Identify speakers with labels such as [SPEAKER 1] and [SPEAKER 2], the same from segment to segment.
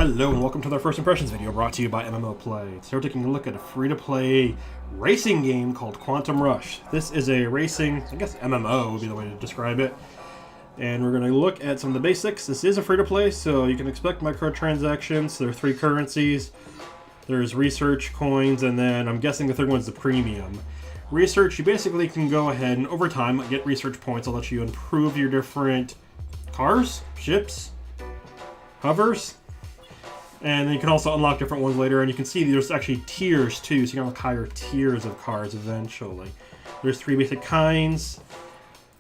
[SPEAKER 1] Hello and welcome to our first impressions video brought to you by MMO Play. Today we're taking a look at a free-to-play racing game called Quantum Rush. This is a racing, I guess MMO would be the way to describe it. And we're going to look at some of the basics. This is a free-to-play, so you can expect microtransactions. There are 3 currencies. There's research, coins, and then I'm guessing the third one's the premium. Research, you basically can go ahead and over time get research points. I'll let you improve your different cars, ships, hovers. And then you can also unlock different ones later, and you can see there's actually tiers too, so you can unlock higher tiers of cars eventually. There's 3 basic kinds,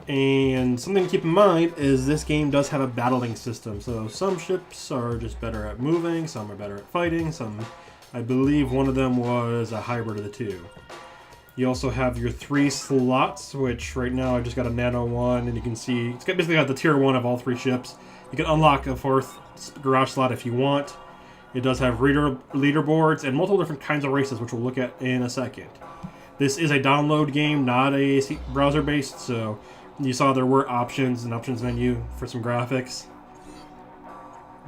[SPEAKER 1] and something to keep in mind is this game does have a battling system. So some ships are just better at moving, some are better at fighting, some, I believe one of them was a hybrid of the 2. You also have your 3 slots, which right now I've just got a nano one, and you can see it's basically got the tier 1 of all 3 ships. You can unlock a 4th garage slot if you want. It does have leaderboards and multiple different kinds of races, which we'll look at in a second. This is a download game, not a browser-based, so you saw there were options, an options menu for some graphics.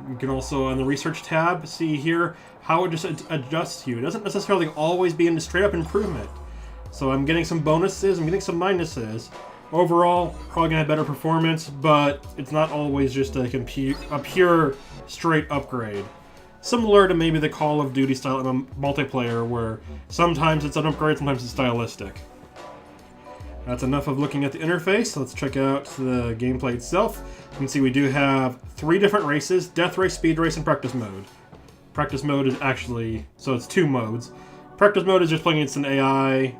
[SPEAKER 1] You can also, on the research tab, see here how it just adjusts you. It doesn't necessarily always be in straight-up improvement. So I'm getting some bonuses, I'm getting some minuses. Overall, probably going to have better performance, but it's not always just a pure straight upgrade. Similar to maybe the Call of Duty style multiplayer, where sometimes it's an upgrade, sometimes it's stylistic. That's enough of looking at the interface. Let's check out the gameplay itself. You can see we do have 3 different races: Death Race, Speed Race, and Practice Mode. Practice Mode is actually, so it's 2 modes. Practice Mode is just playing against an AI.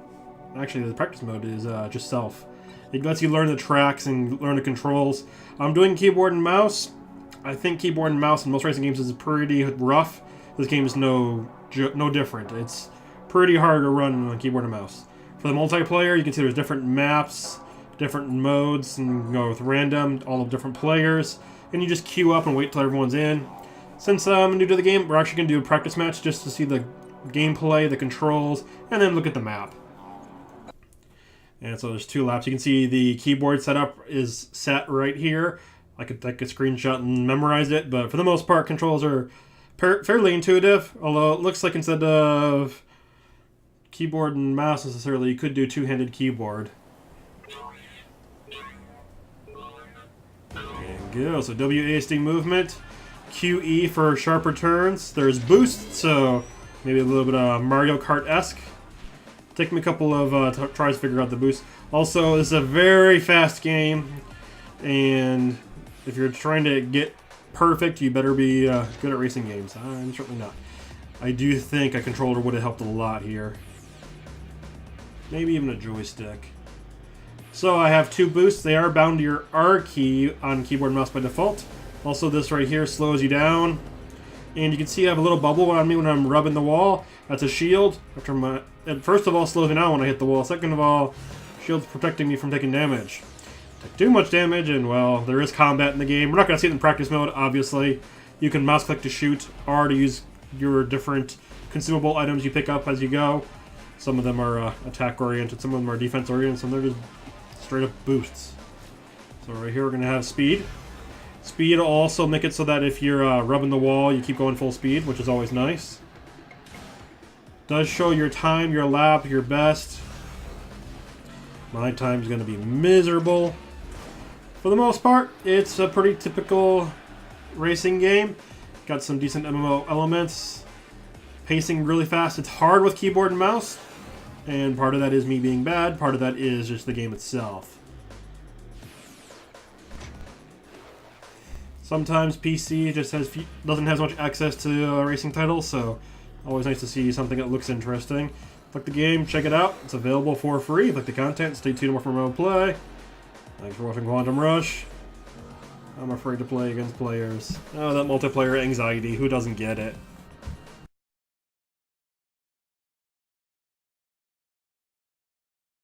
[SPEAKER 1] Actually, the Practice Mode is just self. It lets you learn the tracks and learn the controls. I'm doing keyboard and mouse. I think keyboard and mouse in most racing games is pretty rough. This game is no different. It's pretty hard to run on keyboard and mouse. For the multiplayer, you can see there's different maps, different modes, and you can go with random, all of different players, and you just queue up and wait till everyone's in. Since I'm new to the game, we're actually going to do a practice match just to see the gameplay, the controls, and then look at the map. And so there's 2 laps. You can see the keyboard setup is set right here. I could take a screenshot and memorize it, but for the most part, controls are fairly intuitive, although it looks like instead of keyboard and mouse necessarily, you could do 2-handed keyboard. And go. So WASD movement, QE for sharper turns. There's boost, so maybe a little bit of Mario Kart-esque. Take me a couple of tries to figure out the boost. Also, this is a very fast game, and if you're trying to get perfect, you better be good at racing games. I'm certainly not. I do think a controller would have helped a lot here. Maybe even a joystick. So I have 2 boosts. They are bound to your R key on keyboard and mouse by default. Also, this right here slows you down. And you can see I have a little bubble on me when I'm rubbing the wall. That's a shield. First of all, slows me down when I hit the wall. Second of all, shield's protecting me from taking damage. Take too much damage, and well, there is combat in the game. We're not going to see it in practice mode, obviously. You can mouse click to shoot, or to use your different consumable items you pick up as you go. Some of them are attack oriented, some of them are defense oriented, some of them are just straight up boosts. So right here we're going to have speed. Speed will also make it so that if you're rubbing the wall, you keep going full speed, which is always nice. Does show your time, your lap, your best. My time's going to be miserable. For the most part, it's a pretty typical racing game. Got some decent MMO elements. Pacing really fast. It's hard with keyboard and mouse. And part of that is me being bad. Part of that is just the game itself. Sometimes PC just doesn't have as much access to racing titles, so always nice to see something that looks interesting. Like the game, check it out. It's available for free. If you like the content, stay tuned for more play. Thanks for watching Quantum Rush. I'm afraid to play against players. Oh, that multiplayer anxiety. Who doesn't get it?